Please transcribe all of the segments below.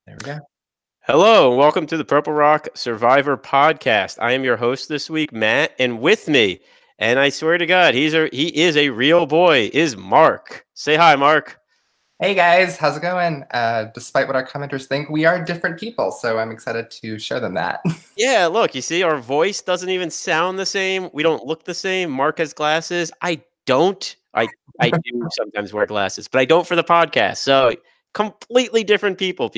There we go. Hello, and welcome to the Purple Rock Survivor podcast. I am your host this week, Matt, and with me, and I swear to God, he is a real boy, is Mark. Say hi, Mark. Hey guys, how's it going? Despite what our commenters think, we are different people, so I'm excited to show them that. Yeah, look, you see, our voice doesn't even sound the same. We don't look the same. Mark has glasses. I don't. I do sometimes wear glasses, but I don't for the podcast. So completely different people.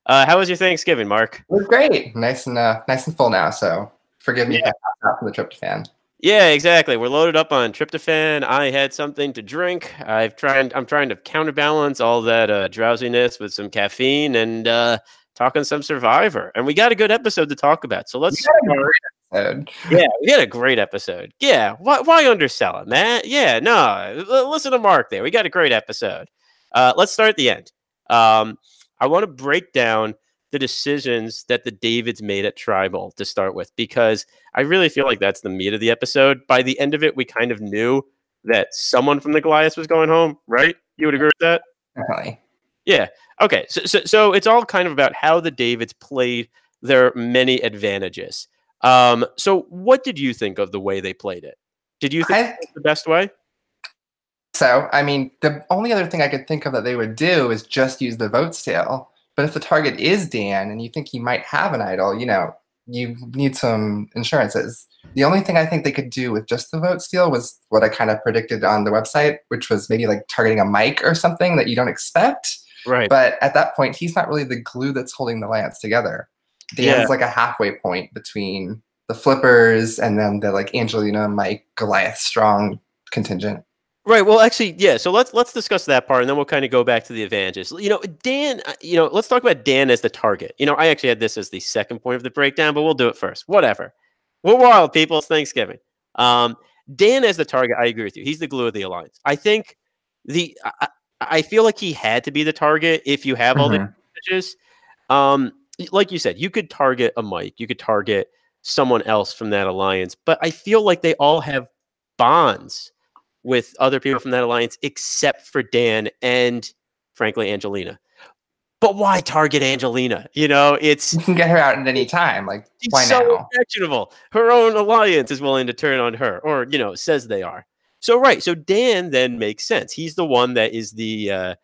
How was your Thanksgiving, Mark? It was great, nice and full now. So forgive me if I passed out from the tryptophan. Yeah, exactly. We're loaded up on tryptophan. I had something to drink. I'm trying to counterbalance all that drowsiness with some caffeine and talking some Survivor. And we got a good episode to talk about. So let's We had a start. great episode. Yeah, we had a great episode. Yeah, why undersell it, man? Yeah, no, listen to Mark there. We got a great episode. Let's start at the end. I want to break down the decisions that the Davids made at Tribal to start with, because I really feel like that's the meat of the episode. By the end of it, we kind of knew that someone from the Goliath was going home, right? You would agree with that? Definitely. Yeah. Okay. So it's all kind of about how the Davids played their many advantages. So what did you think of the way they played it? Did you think it was the best way? So, I mean, the only other thing I could think of that they would do is just use the vote steal. But if the target is Dan and you think he might have an idol, you need some insurances. The only thing I think they could do with just the vote steal was what I kind of predicted on the website, which was maybe like targeting a mic or something that you don't expect. Right. But at that point, he's not really the glue that's holding the lance together. Dan's like a halfway point between the flippers and then the like Angelina, Mike, Goliath strong contingent. Right. Well, actually, yeah. So let's discuss that part, and then we'll kind of go back to the advantages. Dan. Let's talk about Dan as the target. I actually had this as the second point of the breakdown, but we'll do it first. Whatever. We're wild people. It's Thanksgiving. Dan as the target, I agree with you. He's the glue of the alliance. I think I feel like he had to be the target if you have all the advantages. Like you said, you could target a Mike, you could target someone else from that alliance, but I feel like they all have bonds with other people from that alliance except for Dan and, frankly, Angelina. But why target Angelina? You can get her out at any time. Like, why so now? Objectionable. Her own alliance is willing to turn on her, or says they are. So right. So Dan then makes sense. He's the one that is the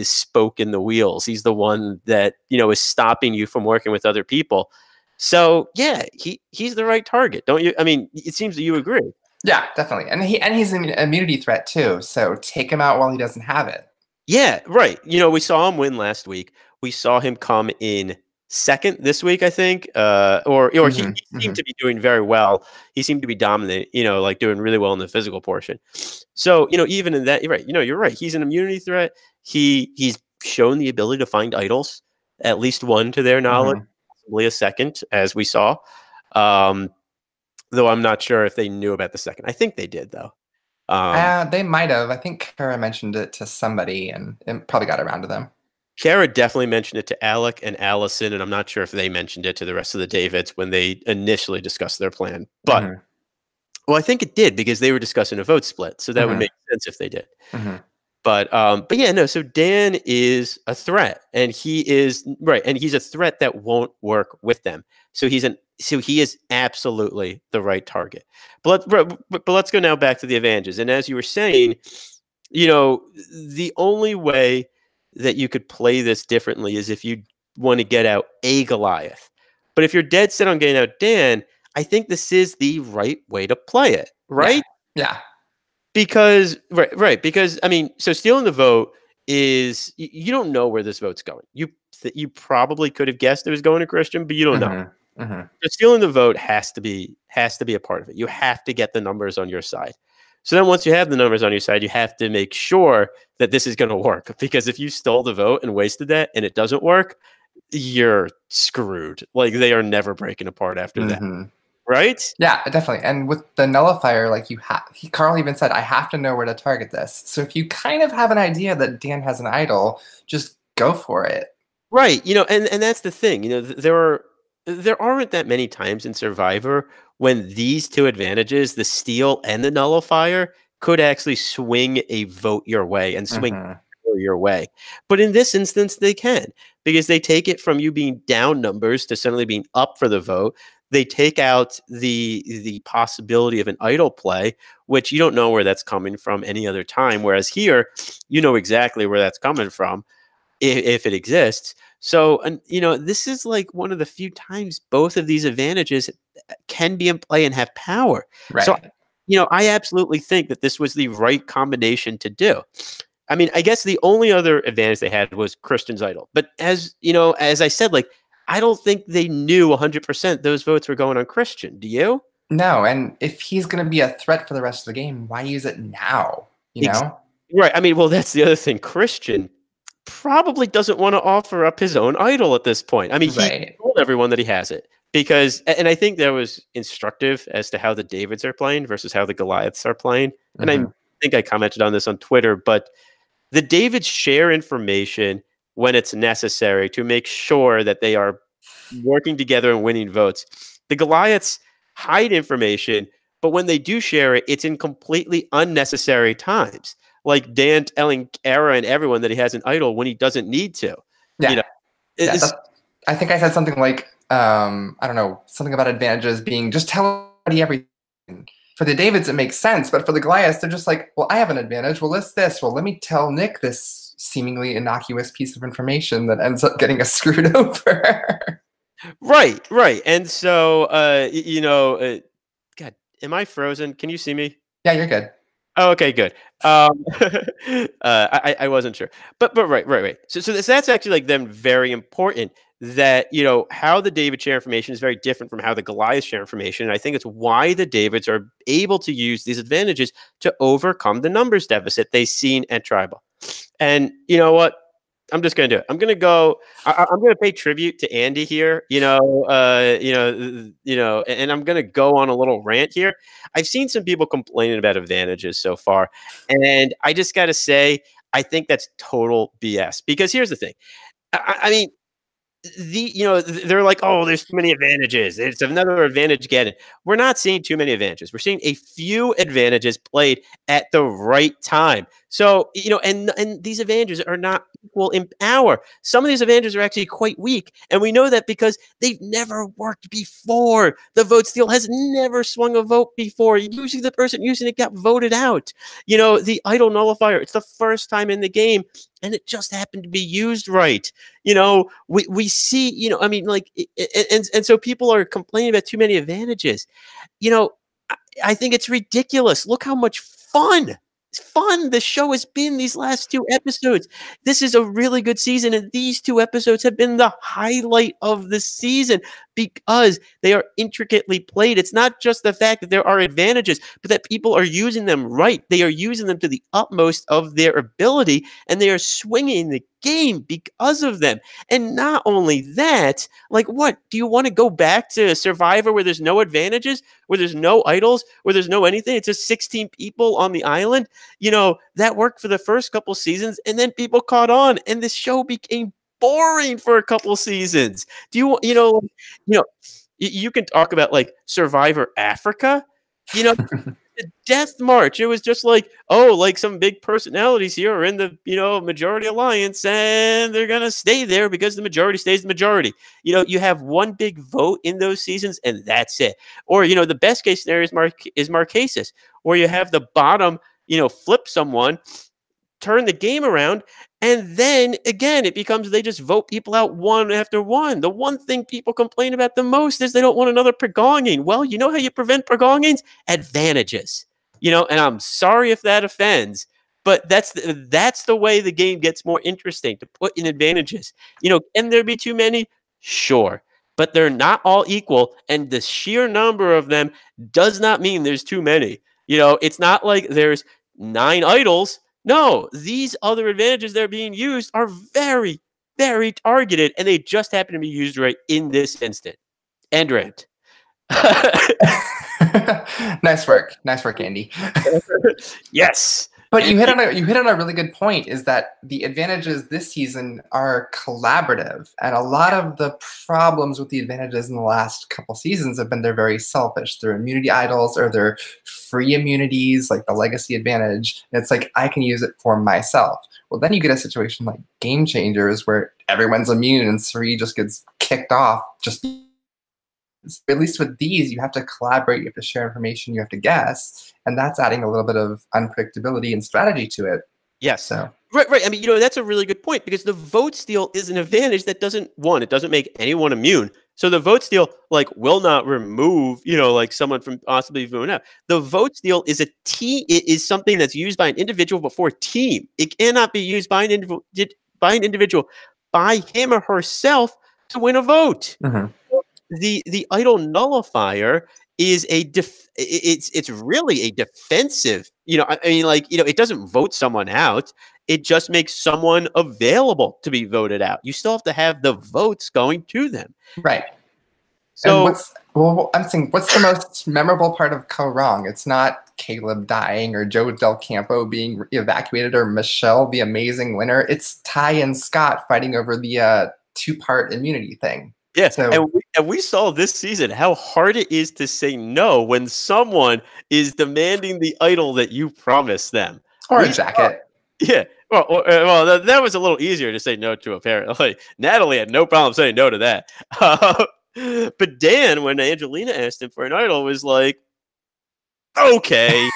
spoke in the wheels. He's the one that is stopping you from working with other people. So yeah, he's the right target, don't you? I mean, it seems that you agree. Yeah, definitely. And he's an immunity threat too. So take him out while he doesn't have it. Yeah, right. We saw him win last week. We saw him come in second this week, I think. Or he seemed to be doing very well. He seemed to be dominant, like doing really well in the physical portion. So, even in that, you're right. You're right. He's an immunity threat. He's shown the ability to find idols, at least one to their knowledge, possibly a second, as we saw. Though I'm not sure if they knew about the second. I think they did, though. They might have. I think Kara mentioned it to somebody and it probably got around to them. Kara definitely mentioned it to Alec and Allison, and I'm not sure if they mentioned it to the rest of the Davids when they initially discussed their plan. But, well, I think it did because they were discussing a vote split, so that would make sense if they did. But yeah, no. So Dan is a threat, and he is right, and he's a threat that won't work with them. So he is absolutely the right target. But let's go now back to the advantages. And as you were saying, the only way that you could play this differently is if you want to get out a Goliath. But if you're dead set on getting out Dan, I think this is the right way to play it, right? Yeah. Because because I mean, so stealing the vote is you don't know where this vote's going. You probably could have guessed it was going to Christian, but you don't know. So stealing the vote has to be a part of it. You have to get the numbers on your side. So then once you have the numbers on your side, you have to make sure that this is going to work. Because if you stole the vote and wasted that and it doesn't work, you're screwed. Like they are never breaking apart after that. Right? Yeah, definitely. And with the nullifier, like Carl even said, I have to know where to target this. So if you kind of have an idea that Dan has an idol, just go for it. Right. And that's the thing. There aren't that many times in Survivor when these two advantages, the steal and the nullifier, could actually swing a vote your way and swing your way. But in this instance, they can, because they take it from you being down numbers to suddenly being up for the vote. They take out the possibility of an idle play, which you don't know where that's coming from any other time. Whereas here, you know exactly where that's coming from if it exists. So, and this is like one of the few times both of these advantages can be in play and have power. So, Right. I absolutely think that this was the right combination to do. I mean, I guess the only other advantage they had was Christian's idol. But as I said, like, I don't think they knew 100% those votes were going on Christian. Do you? No, and if he's going to be a threat for the rest of the game, why use it now? You Ex- know? right. I mean, well, that's the other thing. Christian probably doesn't want to offer up his own idol at this point. I mean, he Right. told everyone that he has it because, and I think that was instructive as to how the Davids are playing versus how the Goliaths are playing. And I Hmm. think I commented on this on Twitter, but the Davids share information when it's necessary to make sure that they are working together and winning votes. The Goliaths hide information, but when they do share it, it's in completely unnecessary times. Like Dan telling Kara and everyone that he has an idol when he doesn't need to. You know, Yeah. Yeah. it's I think I said something like, I don't know, something about advantages being just tell everybody everything. For the Davids, it makes sense, but for the Goliaths, they're just like, well, I have an advantage. Well, let's this. Well, let me tell Nick this seemingly innocuous piece of information that ends up getting us screwed over. right, right. And so, God, am I frozen? Can you see me? Yeah, you're good. Oh, okay, good. I wasn't sure, but right. So that's actually like them very important. That how the David share information is very different from how the Goliath share information, and I think it's why the Davids are able to use these advantages to overcome the numbers deficit they've seen at Tribal. And you know what? I'm just gonna do it. I'm gonna go. I'm gonna pay tribute to Andy here. And I'm gonna go on a little rant here. I've seen some people complaining about advantages so far, and I just gotta say, I think that's total BS. Because here's the thing. I mean, they're like, oh, there's too many advantages. It's another advantage getting. We're not seeing too many advantages. We're seeing a few advantages played at the right time. So, and these advantages are not equal in power. Some of these advantages are actually quite weak. And we know that because they've never worked before. The vote steal has never swung a vote before. Usually the person using it got voted out. The idle nullifier, it's the first time in the game, and it just happened to be used right. We see, I mean, like, and so people are complaining about too many advantages. You know, I think it's ridiculous. Look how much fun the show has been these last two episodes. This is a really good season, and these two episodes have been the highlight of the season because they are intricately played. It's not just the fact that there are advantages, but that people are using them right. They are using them to the utmost of their ability, and they are swinging the game because of them. And not only that, like, what? Do you want to go back to Survivor where there's no advantages, where there's no idols, where there's no anything? It's just 16 people on the island. That worked for the first couple seasons, and then people caught on, and the show became boring for a couple seasons. Do you can talk about like Survivor Africa, the Death March. It was just like, oh, like some big personalities here are in the majority alliance, and they're gonna stay there because the majority stays the majority. You have one big vote in those seasons, and that's it. Or the best case scenario is Marquesas, where you have the bottom, flip someone, turn the game around, and then again it becomes they just vote people out one after one. The one thing people complain about the most is they don't want another prolonging. Well, you know how you prevent prolongings? Advantages. And I'm sorry if that offends, but that's the way the game gets more interesting, to put in advantages. Can there be too many? Sure. But they're not all equal, and the sheer number of them does not mean there's too many. It's not like there's 9 idols. No, these other advantages that are being used are very, very targeted, and they just happen to be used right in this instant. End rant. Nice work. Nice work, Andy. Yes. But And you hit on a really good point, is that the advantages this season are collaborative, and a lot of the problems with the advantages in the last couple seasons have been they're very selfish. They're immunity idols or they're free immunities, like the legacy advantage. And it's like I can use it for myself. Well, then you get a situation like Game Changers where everyone's immune and Suri just gets kicked off. Just at least with these, you have to collaborate, you have to share information, you have to guess, and that's adding a little bit of unpredictability and strategy to it. yes. So, Right. I mean, that's a really good point because the vote steal is an advantage that it doesn't make anyone immune. So the vote steal will not remove, like someone from possibly voting out. The vote steal is it is something that's used by an individual before a team. It cannot be used by an individual by him or herself to win a vote. mhm. The idol nullifier is it's really a defensive, I mean, it doesn't vote someone out. It just makes someone available to be voted out. You still have to have the votes going to them. Right. And So I'm saying, what's the most memorable part of Co Wrong? It's not Caleb dying or Joe Del Campo being evacuated or Michelle, the amazing winner. It's Ty and Scott fighting over the two-part immunity thing. yeah, So, and we saw this season how hard it is to say no when someone is demanding the idol that you promised them. or a We jacket. Yeah. That was a little easier to say no to, apparently. Natalie had no problem saying no to that. But Dan, when Angelina asked him for an idol, was like, okay.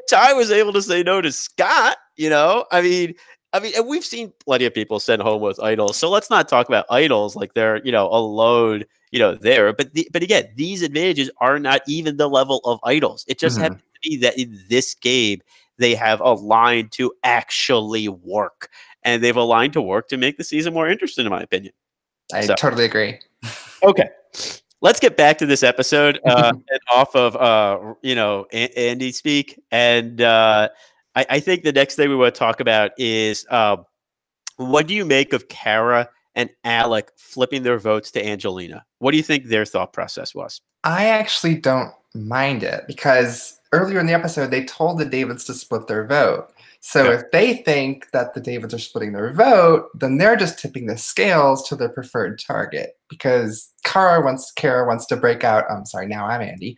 Ty was able to say no to Scott, and we've seen plenty of people sent home with idols. So let's not talk about idols like they're, alone, there. But again, these advantages are not even the level of idols. It just Mhm. happens to be that in this game, they have aligned to actually work. And they've aligned to work to make the season more interesting, in my opinion. I So, totally agree. okay. Let's get back to this episode and off of Andy speak, and I think the next thing we want to talk about is what do you make of Kara and Alec flipping their votes to Angelina? What do you think their thought process was? I actually don't mind it because earlier in the episode they told the Davids to split their vote. So Okay. if they think that the Davids are splitting their vote, then they're just tipping the scales to their preferred target because Kara wants to break out. I'm sorry, now I'm Andy.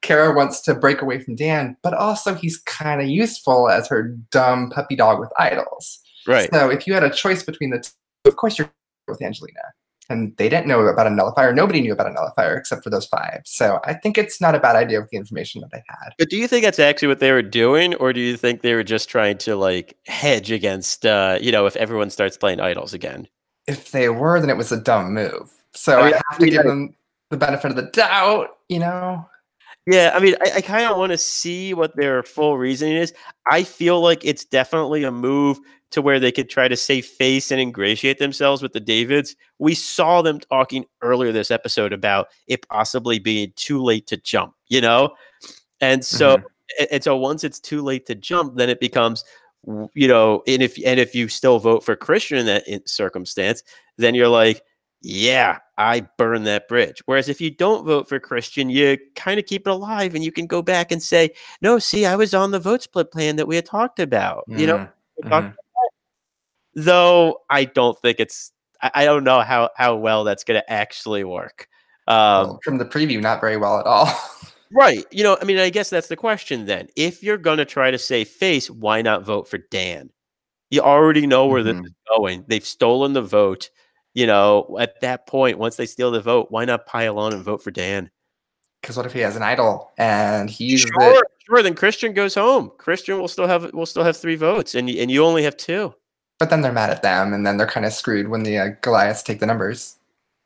Kara wants to break away from Dan, but also he's kind of useful as her dumb puppy dog with idols. Right. So if you had a choice between the two, of course you're with Angelina. And they didn't know about a nullifier. Nobody knew about a nullifier except for those five. So I think it's not a bad idea with the information that they had. But do you think that's actually what they were doing, or do you think they were just trying to hedge against, if everyone starts playing idols again? If they were, then it was a dumb move. So I I mean, have to give them the benefit of the doubt. Yeah, I mean, I kind of want to see what their full reasoning is. I feel like it's definitely a move to where they could try to save face and ingratiate themselves with the Davids. We saw them talking earlier this episode about it possibly being too late to jump, And so Mm-hmm. and so once it's too late to jump, then it becomes, and if you still vote for Christian in that circumstance, then you're like, yeah, I burn that bridge. Whereas if you don't vote for Christian, you kind of keep it alive and you can go back and say, no, see, I was on the vote split plan that we had talked about. We Mm-hmm. talked- though I don't think I don't know how well that's going to actually work. Well, from the preview, not very well at all. Right. I mean, I guess that's the question then. If you're going to try to save face, why not vote for Dan? You already know where this Mm-hmm. is going. They've stolen the vote. At that point, once they steal the vote, why not pile on and vote for Dan? Because what if he has an idol and he uses Sure, it, sure. Then Christian goes home. Christian will still have 3 votes, and you only have 2. but then they're mad at them, and then they're kind of screwed when the Goliaths take the numbers.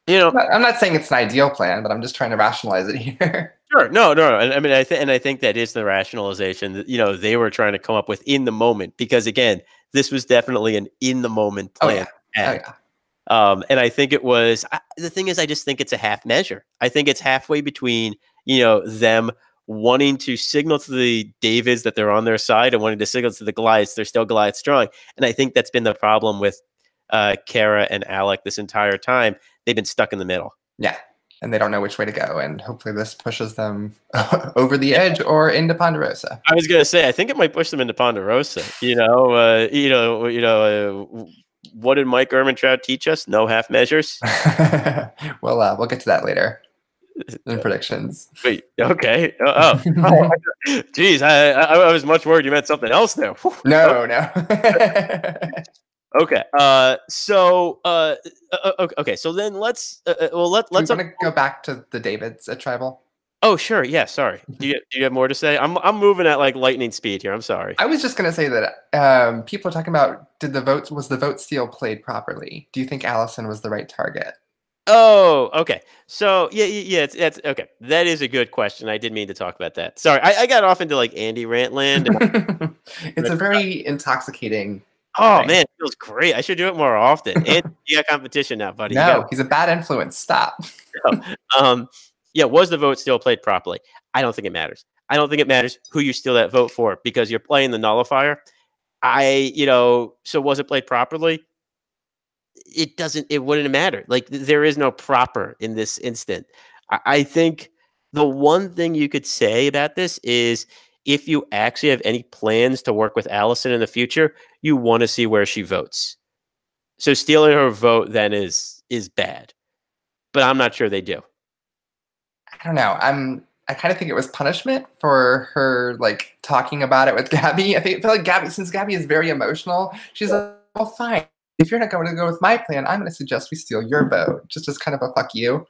You know, I'm not saying it's an ideal plan, but I'm just trying to rationalize it here. Sure. No, no, no. And I mean, I think that is the rationalization that, they were trying to come up with in the moment, because again, this was definitely an in the moment Oh plan. yeah. Oh yeah. And I think it was, the thing is, I just think it's a half measure. I think it's halfway between, them wanting to signal to the Davids that they're on their side and wanting to signal to the Goliaths they're still Goliath strong. And I think that's been the problem with Kara and Alec this entire time. They've been stuck in the middle. Yeah. and they don't know which way to go. And hopefully, this pushes them over the edge or into Ponderosa. I was gonna say, I think it might push them into Ponderosa. What did Mike Ehrmantraut teach us? No half measures. We'll get to that later in predictions. Wait, okay. Geez, I was much worried you meant something else there. No, no. Okay. Okay. So then let's want to go back to the Davids at Tribal. Oh, sure. Yeah. Sorry. Do you have more to say? I'm moving at like lightning speed here. I'm sorry. I was just going to say that people are talking about was the vote steal played properly? Do you think Allison was the right target? Oh, okay. So yeah. It's okay. That is a good question. I did mean to talk about that. Sorry, I got off into like Andy Rantland. It's a very intoxicating. Oh man, it feels great. I should do it more often. And you got competition now, buddy. No, he's a bad influence. Stop. Yeah, was the vote still played properly? I don't think it matters. I don't think it matters who you steal that vote for because you're playing the nullifier. So was it played properly? It wouldn't matter. Like there is no proper in this instant. I think the one thing you could say about this is if you actually have any plans to work with Allison in the future, you want to see where she votes. So stealing her vote then is bad. But I'm not sure they do. I don't know. I kind of think it was punishment for her like talking about it with Gabby. I feel like since Gabby is very emotional, she's like, well, fine. If you're not going to go with my plan, I'm going to suggest we steal your vote. Just as kind of a fuck you.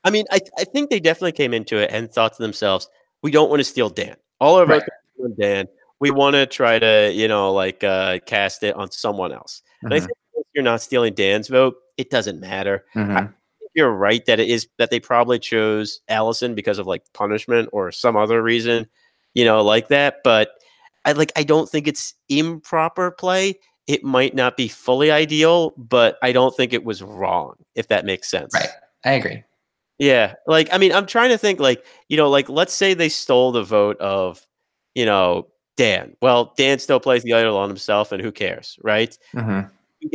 I mean, I think they definitely came into it and thought to themselves, we don't want to steal Dan. All our votes are on Dan. We want to try to, cast it on someone else. Mm-hmm. And I think if you're not stealing Dan's vote, it doesn't matter. Mm-hmm. I think you're right that they probably chose Allison because of like punishment or some other reason, like that. But I don't think it's improper play. It might not be fully ideal, but I don't think it was wrong, if that makes sense. Right. I agree. Yeah. I'm trying to think let's say they stole the vote of, Dan. Well, Dan still plays the idol on himself and who cares, right? Mm-hmm.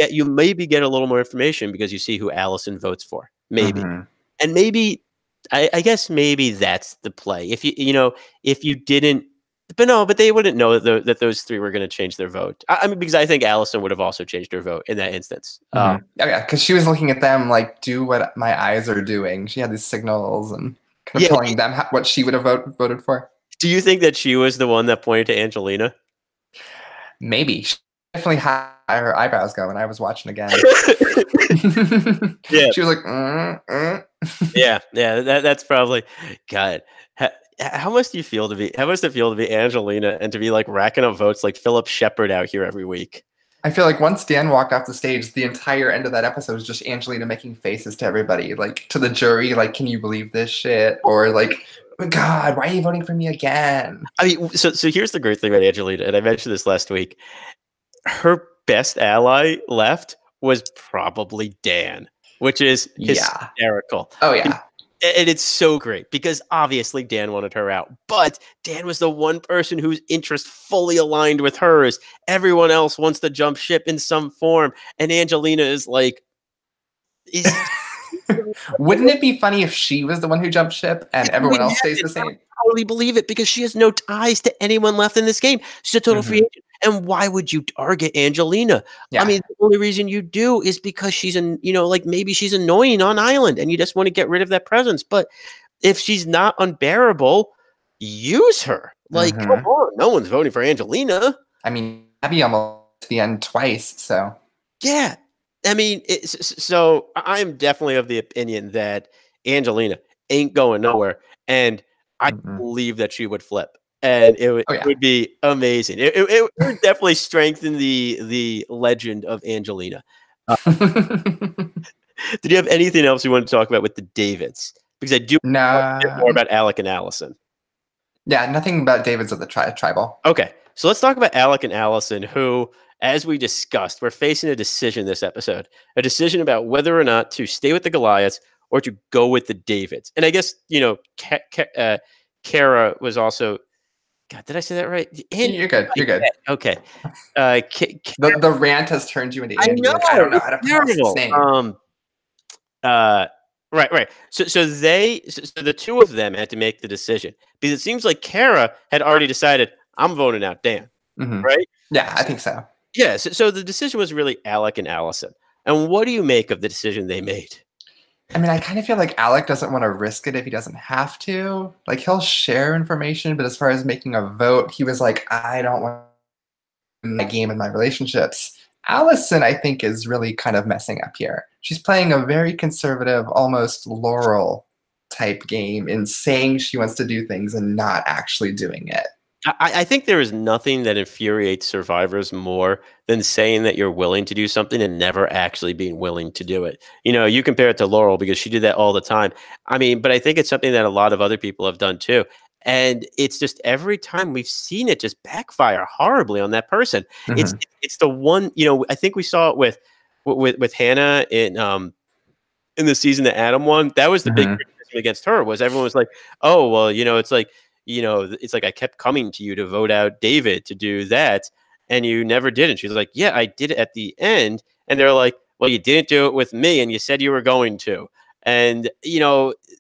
You maybe get a little more information because you see who Allison votes for. Maybe. Mm-hmm. And maybe, I guess maybe that's the play. If you didn't, but they wouldn't know that those three were going to change their vote. I mean, because I think Allison would have also changed her vote in that instance. Mm-hmm. Yeah, because she was looking at them like, do what my eyes are doing. She had these signals and kind of telling them what she would have voted for. Do you think that she was the one that pointed to Angelina? Maybe. She definitely had her eyebrows going. I was watching again. Yeah. She was like, Yeah. That's probably, God. How must it feel to be Angelina and to be like racking up votes like Philip Shepard out here every week? I feel like once Dan walked off the stage, the entire end of that episode was just Angelina making faces to everybody, like to the jury, like, can you believe this shit? Or like, God, why are you voting for me again? I mean, so here's the great thing about Angelina, and I mentioned this last week. Her best ally left was probably Dan, which is hysterical. Oh, yeah. And it's so great because obviously Dan wanted her out, but Dan was the one person whose interest fully aligned with hers. Everyone else wants to jump ship in some form. And Angelina is like, wouldn't it be funny if she was the one who jumped ship and everyone else stays the same? I totally believe it because she has no ties to anyone left in this game. She's a total free agent. And why would you target Angelina? Yeah. I mean, the only reason you do is because she's maybe she's annoying on Island and you just want to get rid of that presence. But if she's not unbearable, use her. Like, come on, no one's voting for Angelina. I mean, Abby almost to the end twice, so. Yeah. I mean, so I'm definitely of the opinion that Angelina ain't going nowhere. And I believe that she would flip. And it would be amazing. It would definitely strengthen the legend of Angelina. Did you have anything else you want to talk about with the Davids? Because I do want to hear more about Alec and Allison. Yeah, nothing about Davids of the tribal. Okay, so let's talk about Alec and Allison, who, as we discussed, we're facing a decision this episode. A decision about whether or not to stay with the Goliaths or to go with the Davids. And I guess, Kara was also... God, did I say that right? You're good. You're good. Okay. The rant has turned you into Andy. I know. I don't know how to pronounce his name. Right, right. So the two of them had to make the decision because it seems like Kara had already decided I'm voting out Dan, Hmm. right? Yeah, I So, think so. yeah. So the decision was really Alec and Allison. And what do you make of the decision they made? I mean, I kind of feel like Alec doesn't want to risk it if he doesn't have to. Like, he'll share information, but as far as making a vote, he was like, I don't want my game and my relationships. Allison, I think, is really kind of messing up here. She's playing a very conservative, almost Laurel type game in saying she wants to do things and not actually doing it. I think there is nothing that infuriates survivors more than saying that you're willing to do something and never actually being willing to do it. You know, you compare it to Laurel because she did that all the time. I mean, but I think it's something that a lot of other people have done too. And it's just every time we've seen it just backfire horribly on that person. It's Hmm. it's the one, I think we saw it with Hannah in the season that Adam won. That was the big Hmm. criticism against her was everyone was like, "Oh, well, it's like, it's like I kept coming to you to vote out David to do that, and you never did." And she's like, "Yeah, I did it at the end." And they're like, "Well, you didn't do it with me, and you said you were going to." And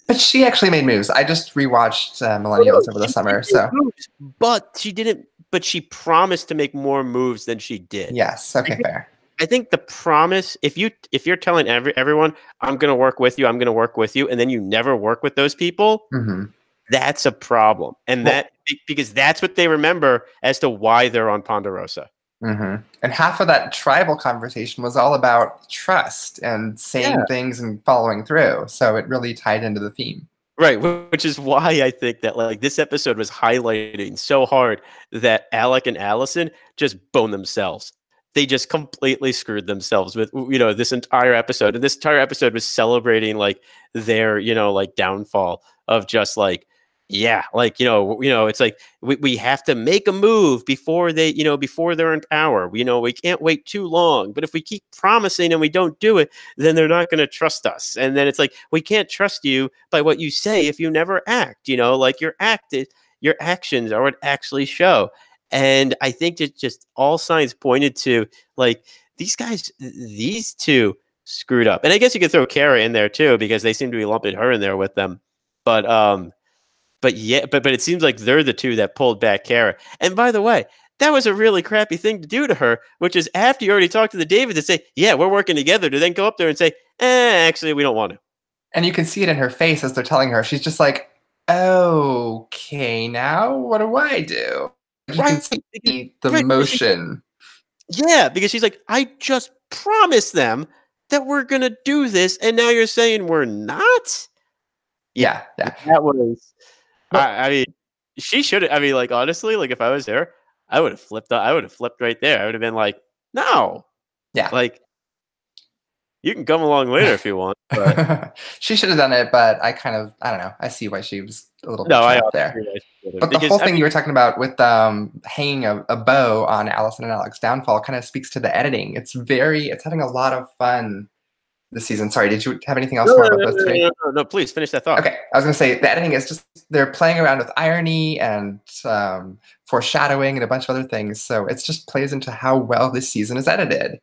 But she actually made moves. I just rewatched oh, no, Millennials over the she did summer, make so moves, but she didn't. But she promised to make more moves than she did. yes, I okay, think fair. I think the promise, if you're telling everyone, I'm going to work with you, I'm going to work with you, and then you never work with those people, Hmm. that's a problem. And Well, because that's what they remember as to why they're on Ponderosa. and half of that tribal conversation was all about trust and Yeah. saying things and following through. So it really tied into the theme. Right, which is why I think that like this episode was highlighting so hard that Alec and Allison just boned themselves. They just completely screwed themselves with this entire episode. And this entire episode was celebrating like their, like downfall of just like yeah, like it's like we have to make a move before before they're in power. We can't wait too long. But if we keep promising and we don't do it, then they're not going to trust us. And then it's like, we can't trust you by what you say if you never act, like your actions are what actually show. And I think that just all signs pointed to like these two screwed up. And I guess you could throw Kara in there too, because they seem to be lumping her in there with them. But yeah, but it seems like they're the two that pulled back Kara. And by the way, that was a really crappy thing to do to her, which is after you already talked to the David to say, yeah, we're working together, to then go up there and say, actually, we don't want to. And you can see it in her face as they're telling her. She's just like, okay, now what do I do? You can Right. see Because, the right. motion. Yeah, because she's like, I just promised them that we're going to do this. And now you're saying we're not? Yeah. Yeah, yeah. That was, Well, I mean, she should have, I mean, like, honestly, like, if I was there, I would have flipped. I would have flipped right there. I would have been like, no, yeah. like, you can come along later if you want, but She should have done it, but I don't know. I see why she was a little bit no, I trapped also there. realized But the whole because I thing mean, you were talking about with hanging a bow on Allison and Alex's downfall kind of speaks to the editing. It's having a lot of fun this season. Sorry, did you have anything else no, more no, about no, those no, three? no, no, no, please finish that thought. Okay, I was going to say the editing is just they're playing around with irony and foreshadowing and a bunch of other things. So it just plays into how well this season is edited.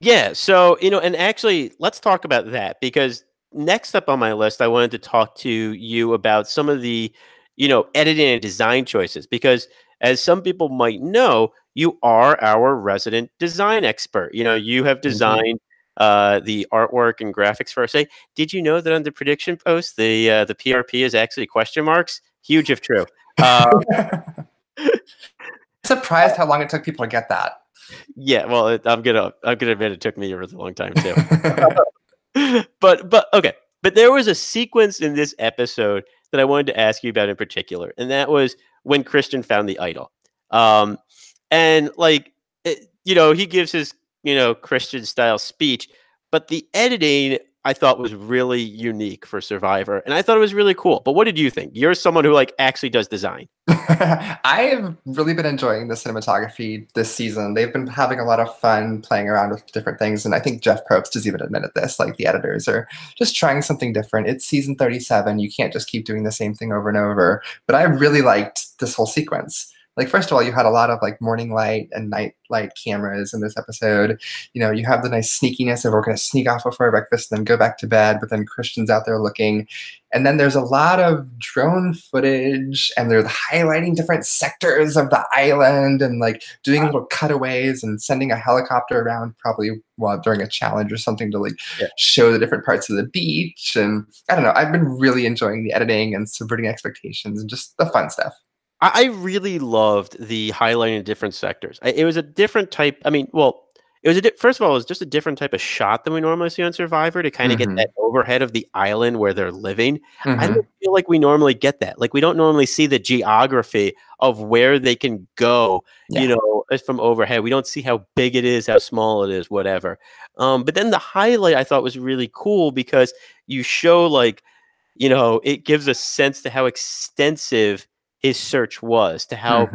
Yeah, so and actually, let's talk about that because next up on my list, I wanted to talk to you about some of the, editing and design choices because, as some people might know, you are our resident design expert. You have Mhm. designed the artwork and graphics for us. Say, did you know that on the prediction post, the PRP is actually question marks? Huge if true. Uh, Surprised how long it took people to get that. yeah, well, I'm gonna admit it took me a really long time too. But okay. But there was a sequence in this episode that I wanted to ask you about in particular, and that was when Christian found the idol. Um, and like, he gives his Christian style speech, but the editing I thought was really unique for Survivor, and I thought it was really cool. But what did you think? You're someone who like actually does design. I've really been enjoying the cinematography this season. They've been having a lot of fun playing around with different things, and I think Jeff Probst has even admitted this. Like the editors are just trying something different. It's season 37. You can't just keep doing the same thing over and over. But I really liked this whole sequence. Like, first of all, you had a lot of like morning light and night light cameras in this episode. You have the nice sneakiness of we're going to sneak off before breakfast and then go back to bed, but then Christian's out there looking. And then there's a lot of drone footage, and they're highlighting different sectors of the island and like doing little cutaways and sending a helicopter around, probably while during a challenge or something, to like show the different parts of the beach. And I don't know, I've been really enjoying the editing and subverting expectations and just the fun stuff. I really loved the highlighting of different sectors. It was a different type. I mean, well, it was first of all, it was just a different type of shot than we normally see on Survivor to kind of get that overhead of the island where they're living. I don't feel like we normally get that. Like, we don't normally see the geography of where they can go, from overhead. We don't see how big it is, how small it is, whatever. But then the highlight I thought was really cool because you show it gives a sense to how extensive his search was, to how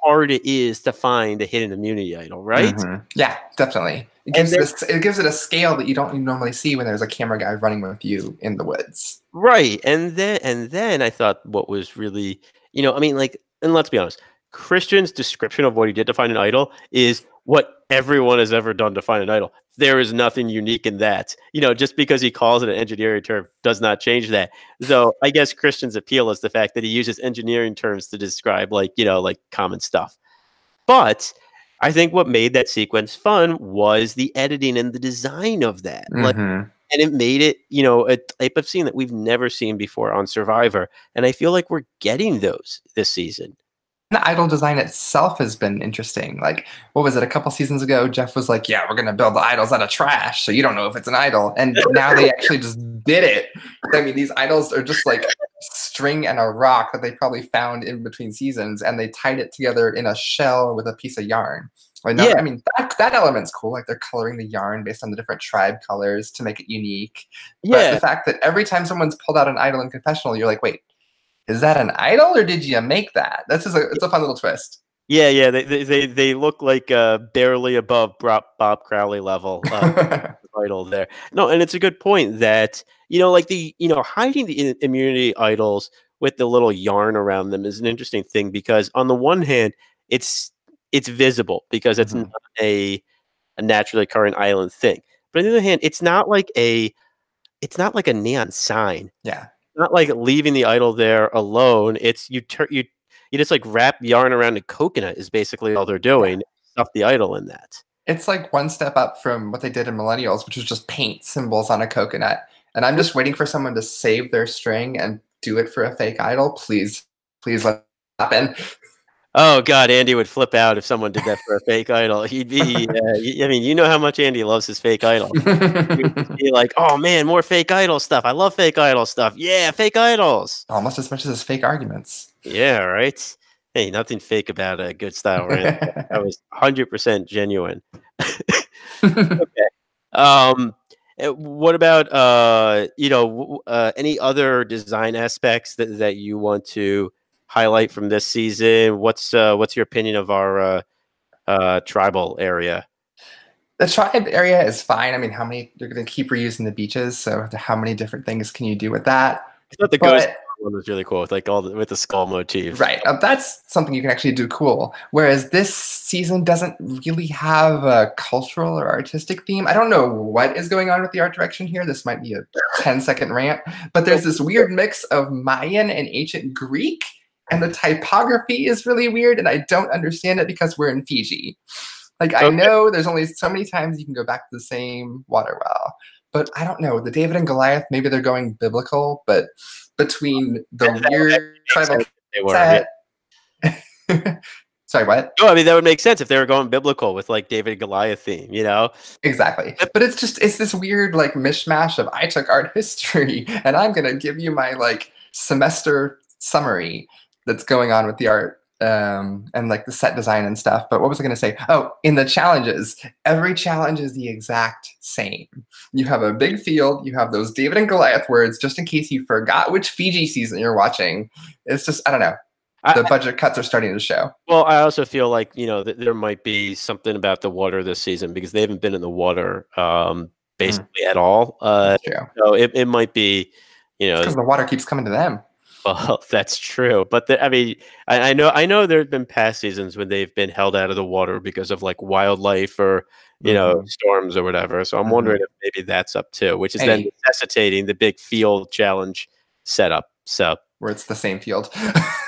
hard it is to find a hidden immunity idol, right? Yeah, definitely. It gives it a scale that you don't normally see when there's a camera guy running with you in the woods. Right. And then I thought what was really, and let's be honest, Christian's description of what he did to find an idol is what everyone has ever done to find an idol. There is nothing unique in that. Just because he calls it an engineering term does not change that. So I guess Christian's appeal is the fact that he uses engineering terms to describe like common stuff. But I think what made that sequence fun was the editing and the design of that. And it made it, a type of scene that we've never seen before on Survivor. And I feel like we're getting those this season. The idol design itself has been interesting. Like, what was it, a couple seasons ago, Jeff was like, yeah, we're going to build the idols out of trash, so you don't know if it's an idol. And now they actually just did it. I mean, these idols are just like string and a rock that they probably found in between seasons, and they tied it together in a shell with a piece of yarn. I mean, that element's cool. Like, they're coloring the yarn based on the different tribe colors to make it unique. But the fact that every time someone's pulled out an idol in confessional, you're like, wait, is that an idol or did you make that? It's a fun little twist. Yeah. They look like barely above Bob Crowley level idol there. No, and it's a good point that hiding the immunity idols with the little yarn around them is an interesting thing, because on the one hand, it's visible because it's not a naturally occurring island thing. But on the other hand, it's not like a neon sign. Yeah. Not like leaving the idol there alone. It's you just like wrap yarn around a coconut is basically all they're doing. Yeah. Stuff the idol in that. It's like one step up from what they did in Millennials, which was just paint symbols on a coconut. And I'm just waiting for someone to save their string and do it for a fake idol. Please let it happen. Oh God, Andy would flip out if someone did that for a fake idol. He'd be, I mean, you know how much Andy loves his fake idol. He'd be like, "Oh man, more fake idol stuff. I love fake idol stuff. Yeah, fake idols." Almost as much as his fake arguments. Yeah, right. Hey, nothing fake about a good style rant. That was 100% genuine. Okay. What about any other design aspects that you want to highlight from this season? What's your opinion of our tribal area? The tribe area is fine. I mean, you're going to keep reusing the beaches, so how many different things can you do with that? I thought the ghost one was really cool with with the skull motif. Right. That's something you can actually do cool. Whereas this season doesn't really have a cultural or artistic theme. I don't know what is going on with the art direction here. This might be a 10-second rant, but there's this weird mix of Mayan and ancient Greek, and the typography is really weird, and I don't understand it because we're in Fiji. Like, I know there's only so many times you can go back to the same water well, but I don't know. The David and Goliath, maybe they're going biblical, but between the weird tribal set... Sorry, what? No, I mean, that would make sense if they were going biblical with like David and Goliath theme, Exactly. But it's this weird like mishmash of, I took art history and I'm going to give you my like semester summary that's going on with the art and like the set design and stuff. But what was I going to say? Oh, in the challenges, every challenge is the exact same. You have a big field, you have those David and Goliath words, just in case you forgot which Fiji season you're watching. It's just, I don't know. The budget cuts are starting to show. Well, I also feel like, that there might be something about the water this season because they haven't been in the water basically at all. That's true. So it might be, because the water keeps coming to them. Well, that's true, but I mean, I know there have been past seasons when they've been held out of the water because of like wildlife or Hmm. storms or whatever. So I'm wondering Hmm. if maybe that's up too, which is then Hey, necessitating the big field challenge setup. So where it's the same field.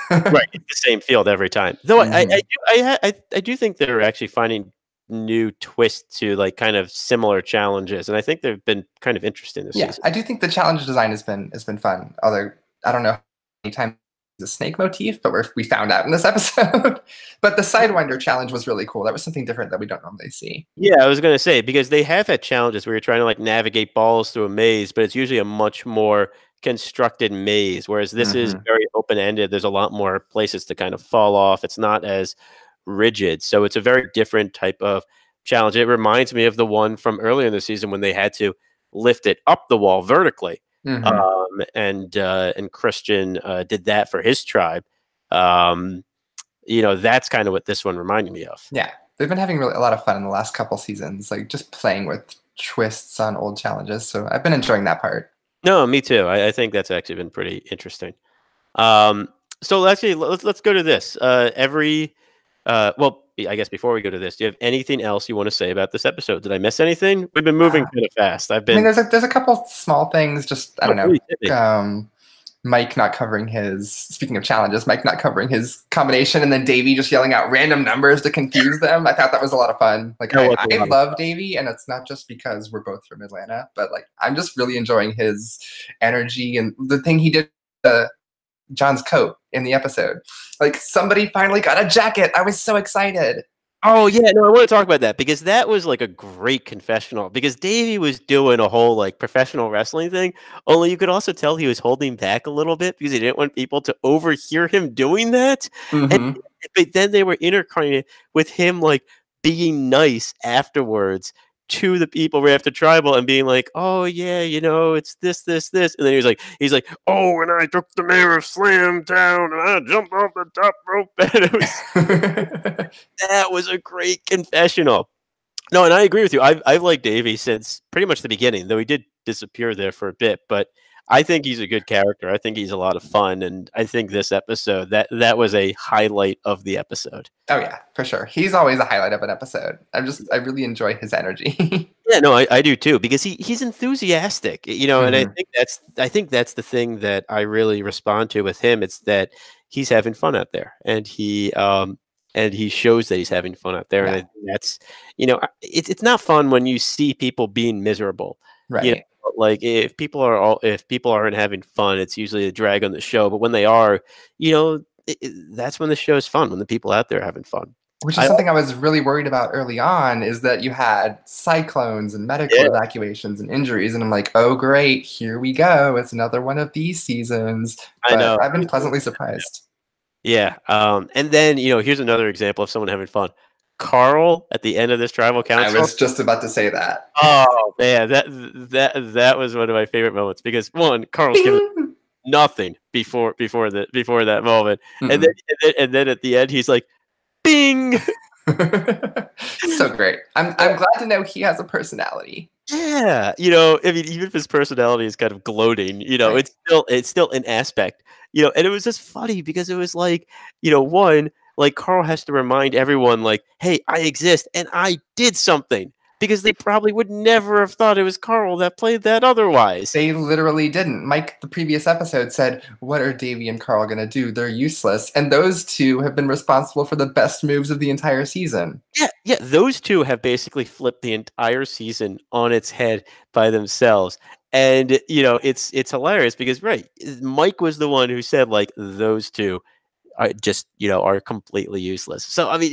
right, it's the same field every time. Though Hmm. I do think they're actually finding new twists to like kind of similar challenges, and I think they've been kind of interesting this Yeah, season. I do think the challenge design has been fun. Although I don't know how many times the snake motif, but we found out in this episode. But the Sidewinder challenge was really cool. That was something different that we don't normally see. Yeah, I was gonna say because they have had challenges where you're trying to like navigate balls through a maze, but it's usually a much more constructed maze, whereas this is Hmm. very open ended. There's a lot more places to kind of fall off. It's not as rigid, so it's a very different type of challenge. It reminds me of the one from earlier in the season when they had to lift it up the wall vertically, Hmm. and Christian did that for his tribe. Um, that's kind of what this one reminded me of. Yeah, they've been having really a lot of fun in the last couple seasons, like just playing with twists on old challenges. So I've been enjoying that part. No, me too. I think that's actually been pretty interesting. Um, so actually, let's go to this. Well, I guess before we go to this, do you have anything else you want to say about this episode? Did I miss anything? We've been moving Uh, kind of fast. I've I mean, been. there's a couple small things. Just I Oh, don't know. please hit me. Mike not covering his. Speaking of challenges, Mike not covering his combination, and then Davey just yelling out random numbers to confuse them. I thought that was a lot of fun. Like That was a I lot of love fun. Davey, and it's not just because we're both from Atlanta, but like I'm just really enjoying his energy and the thing he did. John's coat in the episode. Like somebody finally got a jacket. I was so excited. Oh yeah, no, I want to talk about that because that was like a great confessional. Because Davey was doing a whole like professional wrestling thing, only you could also tell he was holding back a little bit because he didn't want people to overhear him doing that. And Hmm. but then they were intercutting it with him like being nice afterwards to the people right after tribal and being like, "Oh yeah, it's this, this, this," and then he's like, "Oh, and I took the mirror slam down and I jumped off the top rope," and that was a great confessional. No, and I agree with you. I've liked Davey since pretty much the beginning, though he did disappear there for a bit. But I think he's a good character. I think he's a lot of fun, and I think this episode that was a highlight of the episode. Oh yeah, for sure. He's always a highlight of an episode. I really enjoy his energy. Yeah, no, I do too because he's enthusiastic, and I Hmm. think that's the thing that I really respond to with him. It's that he's having fun out there, and he shows that he's having fun out there, and Yeah. I think that's it's not fun when you see people being miserable, you know. Right. Like if people aren't having fun, it's usually a drag on the show. But when they are, that's when the show is fun when the people out there are having fun. Which is I something I was really worried about early on is that you had cyclones and medical Yeah, evacuations and injuries. And I'm like, oh, great, here we go. It's another one of these seasons. I But know. I've been pleasantly surprised. Yeah, and then, here's another example of someone having fun. Carl at the end of this tribal I council. was just about to say that. Oh, man, that was one of my favorite moments because one, Carl's given Bing! nothing before that moment, and then Mm-mm. and then at the end he's like, "Bing!" So great. I'm glad to know he has a personality. Yeah, I mean, even if his personality is kind of gloating, Right. it's still an aspect, and it was just funny because it was like, one, like Carl has to remind everyone, like, "Hey, I exist and I did something," because they probably would never have thought it was Carl that played that otherwise. They literally didn't. Mike, the previous episode, said, what are Davy and Carl going to do? They're useless. And those two have been responsible for the best moves of the entire season. Yeah, yeah, those two have basically flipped the entire season on its head by themselves. And it's hilarious because right, Mike was the one who said like those two are completely useless. So I mean,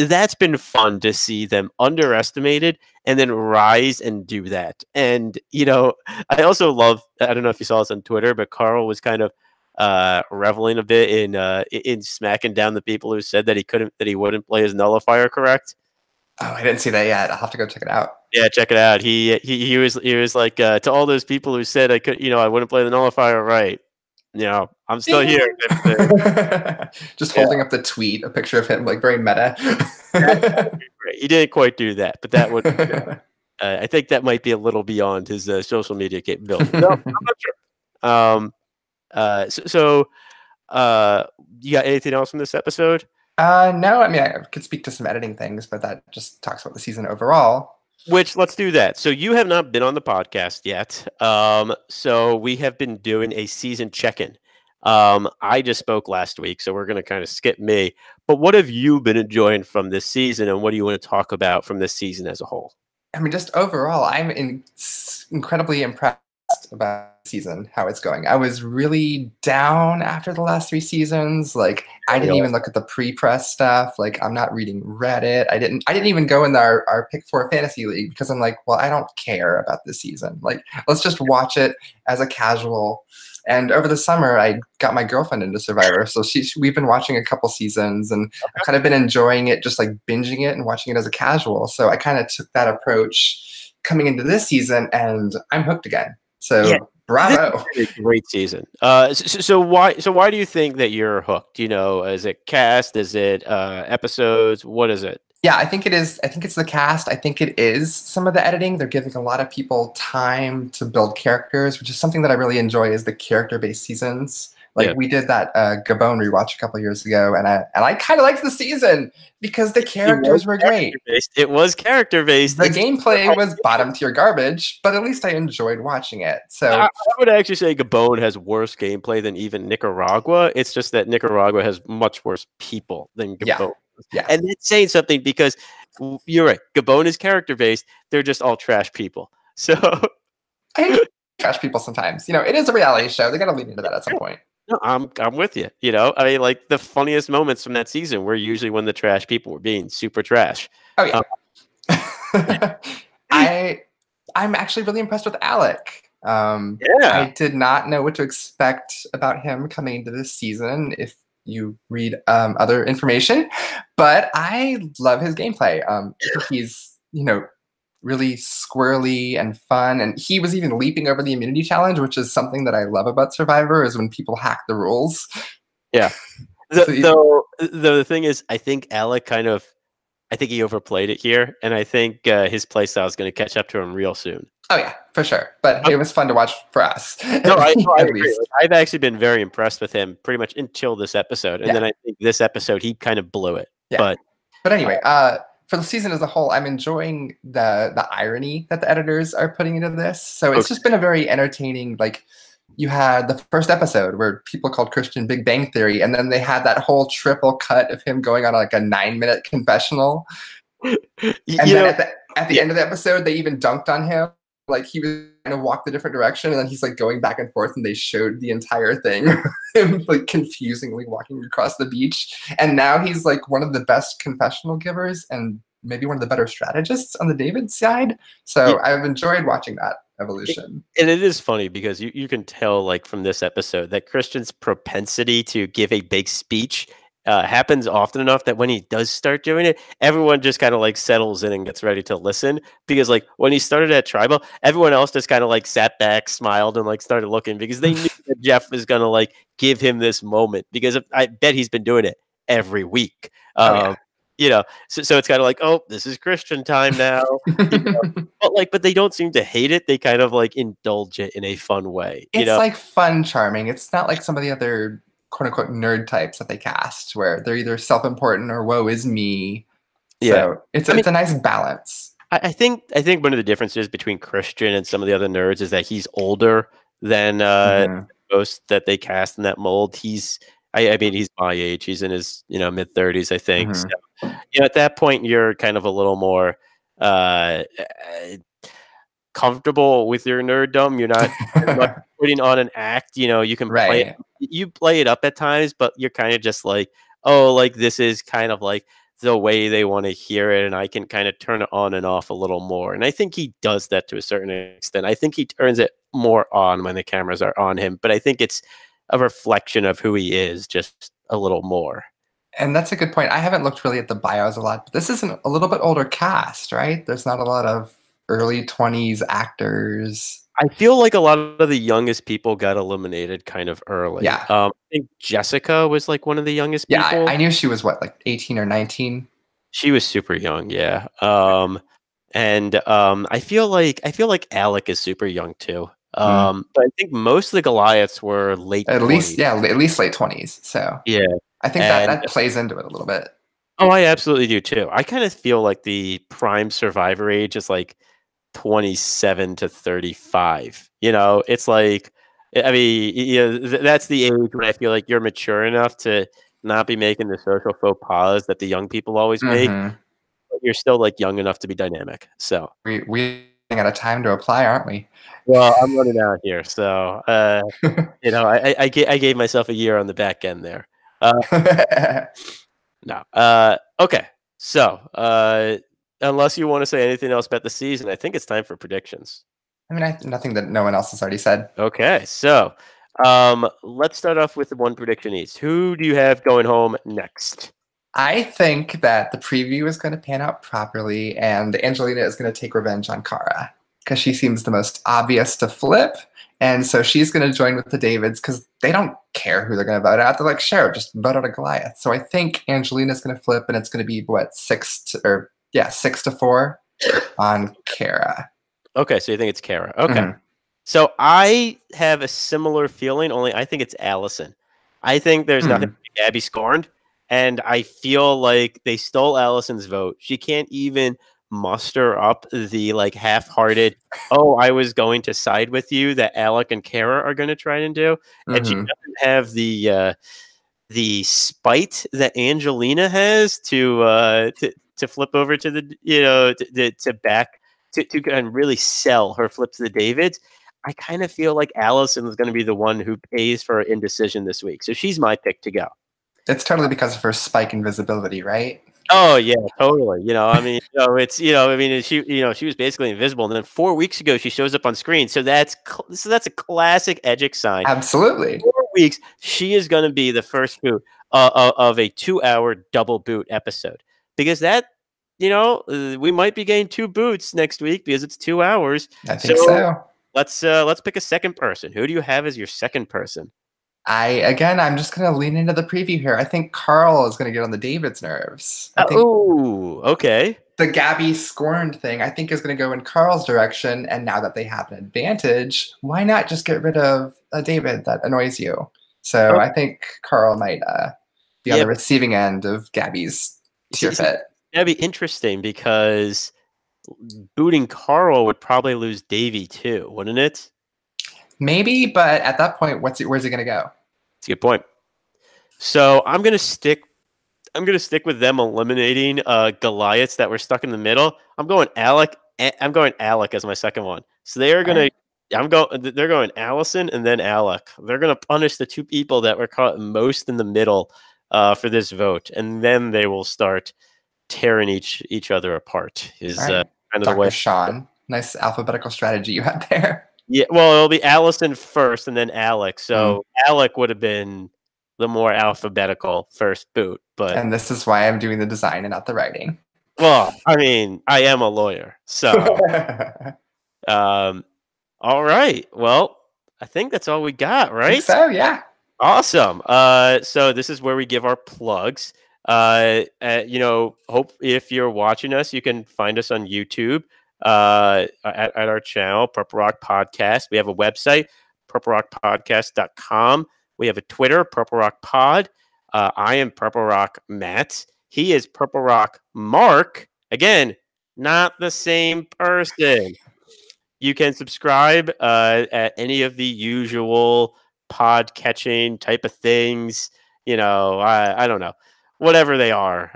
that's been fun to see them underestimated and then rise and do that. And I also love. I don't know if you saw this on Twitter, but Carl was kind of reveling a bit in smacking down the people who said that he wouldn't play his nullifier correct. Oh, I didn't see that yet. I'll have to go check it out. Yeah, check it out. He was like to all those people who said I wouldn't play the nullifier right. I'm still here. Bing! Type of thing. Just Yeah. holding up the tweet, a picture of him, like very meta. That would be great. He didn't quite do that, but that would be good. I think that might be a little beyond his social media capability. No, I'm not sure. So, you got anything else from this episode? No, I mean I could speak to some editing things, but that just talks about the season overall. Which let's do that. So you have not been on the podcast yet. So we have been doing a season check-in. I just spoke last week, so we're going to kind of skip me. But what have you been enjoying from this season, and what do you want to talk about from this season as a whole? I mean, just overall, incredibly impressed about the season, how it's going. I was really down after the last 3 seasons. Like, I didn't even look at the pre-press stuff. Like, I'm not reading Reddit. I didn't even go in our Pick 4 fantasy league because I'm like, well, I don't care about this season. Like, let's just watch it as a casual. And over the summer, I got my girlfriend into Survivor, so we've been watching a couple seasons, and I've kind of been enjoying it, just like binging it and watching it as a casual. So I kind of took that approach coming into this season, and I'm hooked again. So yeah, bravo! This is a great season. So why do you think that you're hooked? You know, is it cast? Is it episodes? What is it? Yeah, I think it is. I think it's the cast. I think it is some of the editing. They're giving a lot of people time to build characters, which is something that I really enjoy is the character-based seasons. Like we did that Gabon rewatch a couple years ago, and I kind of liked the season because the characters were great. It was character-based. The gameplay was bottom-tier garbage, but at least I enjoyed watching it. So I would actually say Gabon has worse gameplay than even Nicaragua. It's just that Nicaragua has much worse people than Gabon. Yeah. And that's saying something because you're right. Gabon is character based. They're just all trash people. So I enjoy trash people sometimes. You know, it is a reality show. They got to lean into that at some point. No, I'm with you. You know, I mean, like the funniest moments from that season were usually when the trash people were being super trash. Oh yeah. I'm actually really impressed with Alec. I did not know what to expect about him coming into this season. If you read other information, but I love his gameplay. I think he's, really squirrely and fun, and he was even leaping over the immunity challenge, which is something that I love about Survivor, is when people hack the rules. Yeah. The thing is, I think Alec I think he overplayed it here, and I think his playstyle is going to catch up to him real soon. Oh yeah, for sure. But it was fun to watch for us. No, I agree. I've actually been very impressed with him pretty much until this episode, and then I think this episode he kind of blew it. Yeah. But anyway, for the season as a whole, I'm enjoying the irony that the editors are putting into this. So it's just been a very entertaining. Like, you had the first episode where people called Christian Big Bang Theory, and then they had that whole triple cut of him going on like a 9-minute confessional. And then at the end of the episode, they even dunked on him. Like, he was going to walk the different direction, and then he's like going back and forth, and they showed the entire thing, him like confusingly walking across the beach. And now he's like one of the best confessional givers and maybe one of the better strategists on the David side. So I've enjoyed watching that evolution. And it is funny because you can tell, like, from this episode that Christian's propensity to give a big speech happens often enough that when he does start doing it, everyone just kind of like settles in and gets ready to listen. Because like when he started at Tribal, everyone else just kind of like sat back, smiled, and like started looking because they knew that Jeff was gonna like give him this moment. Because I bet he's been doing it every week. So it's kind of like, oh, this is Christian time now. But they don't seem to hate it. They kind of like indulge it in a fun way. It's like fun charming. It's not like some of the other quote unquote nerd types that they cast where they're either self-important or woe is me. So it's a nice balance. I think one of the differences between Christian and some of the other nerds is that he's older than most that they cast in that mold. I mean, he's my age. He's in his mid-30s, I think. So, at that point, you're kind of a little more comfortable with your nerddom. You're not putting on an act. You can play it up at times, but you're kind of just like, oh, like this is kind of like the way they want to hear it, and I can kind of turn it on and off a little more. And I think he does that to a certain extent. I think he turns it more on when the cameras are on him, but I think it's a reflection of who he is, just a little more. And that's a good point. I haven't looked really at the bios a lot, but this is a little bit older cast, right? There's not a lot of early 20s actors. I feel like a lot of the youngest people got eliminated kind of early. Yeah. I think Jessica was like one of the youngest people. Yeah, I knew she was like 18 or 19. She was super young, yeah. I feel like Alec is super young too. Mm. But I think most of the Goliaths were late At least, 20s. yeah, at least late 20s. So Yeah, I think that and that plays into it a little bit. oh, I absolutely do too. I kind of feel like the prime survivor age is like 27 to 35. It's like, I mean, that's the age when I feel like you're mature enough to not be making the social faux pas that the young people always make, Hmm. but you're still like young enough to be dynamic. So, We running out of time to apply, aren't we? well, I'm running out here. So, I gave myself a year on the back end there. Uh, no. Okay. So, unless you want to say anything else about the season, I think it's time for predictions. I mean, nothing that no one else has already said. Okay. So, let's start off with the one prediction each. Who do you have going home next? I think that the preview is going to pan out properly, and Angelina is going to take revenge on Kara because she seems the most obvious to flip. And so she's going to join with the Davids because they don't care who they're going to vote out. They're like, sure, just vote out a Goliath. So I think Angelina's going to flip, and it's going to be what 6-4 on Kara. Okay. So you think it's Kara. Okay. Mhm. So I have a similar feeling, only I think it's Allison. I think there's nothing Hmm. to be Gabby scorned, and I feel like they stole Allison's vote. She can't even muster up the like half-hearted, "Oh, I was going to side with you," that Alec and Kara are going to try and do, and she Hmm. doesn't have the spite that Angelina has to flip over to the to back to kind of really sell her flip to the Davids. I kind of feel like Allison is going to be the one who pays for indecision this week, so she's my pick to go. It's totally because of her spike in visibility, right? Oh yeah, totally. I mean, it's I mean, she was basically invisible, and then 4 weeks ago she shows up on screen. So that's a classic Edgic sign. Absolutely. 4 weeks, she is going to be the first boot of a 2 hour double boot episode because we might be getting two boots next week because it's 2 hours. I think So so. let's pick a second person. Who do you have as your second person? I'm just gonna lean into the preview here. I think Carl is gonna get on the David's nerves. I think Oh, okay. the Gabby scorned thing, I think, is gonna go in Carl's direction. And now that they have an advantage, why not just get rid of a David that annoys you? So Oh, I think Carl might be on yeah, the but receiving end of Gabby's tear see, fit. that'd be interesting because booting Carl would probably lose Davy too, wouldn't it? Maybe, but at that point, where's he gonna go? That's a good point. So I'm gonna stick with them eliminating Goliaths that were stuck in the middle. I'm going Alec. I'm going Alec as my second one. So they are All gonna. right. I'm going. They're going Allison and then Alec. They're gonna punish the two people that were caught most in the middle for this vote, and then they will start tearing each other apart. All Is right. kind of the way. Dr. Sean. Nice alphabetical strategy you had there. Yeah. Well, it'll be Allison first, and then Alec. Hmm. So Alec would have been the more alphabetical first boot, but And this is why I'm doing the design and not the writing. well, I mean, I am a lawyer, so um, all right. Well, I think that's all we got, Think right? so, yeah. Awesome. So this is where we give our plugs. Hope if you're watching us, you can find us on YouTube at our channel, Purple Rock Podcast. We have a website, purplerockpodcast.com. We have a Twitter, Purple Rock Pod. I am Purple Rock Matt. He is Purple Rock Mark. Again, not the same person. You can subscribe at any of the usual pod catching type of things. I don't know, whatever they are.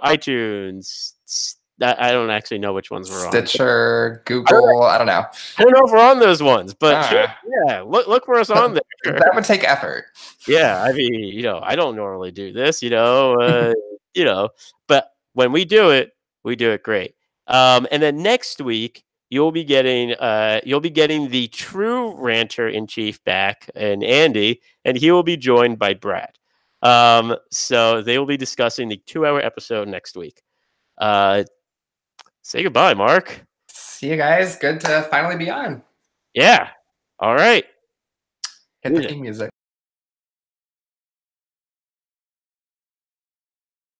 iTunes. I don't actually know which ones we're on. Stitcher, I don't, Google, I don't know. I don't know if we're on those ones, but sure, Uh, yeah, look for us on there. that would take effort. Yeah, I mean, I don't normally do this, you know, but when we do it great. And then next week you'll be getting the true ranter in chief back and Andy, and he will be joined by Brad. So they will be discussing the 2 hour episode next week. Uh, say goodbye, Mark. See you guys. Good to finally be on. Yeah. All right. Hit the Music. theme music.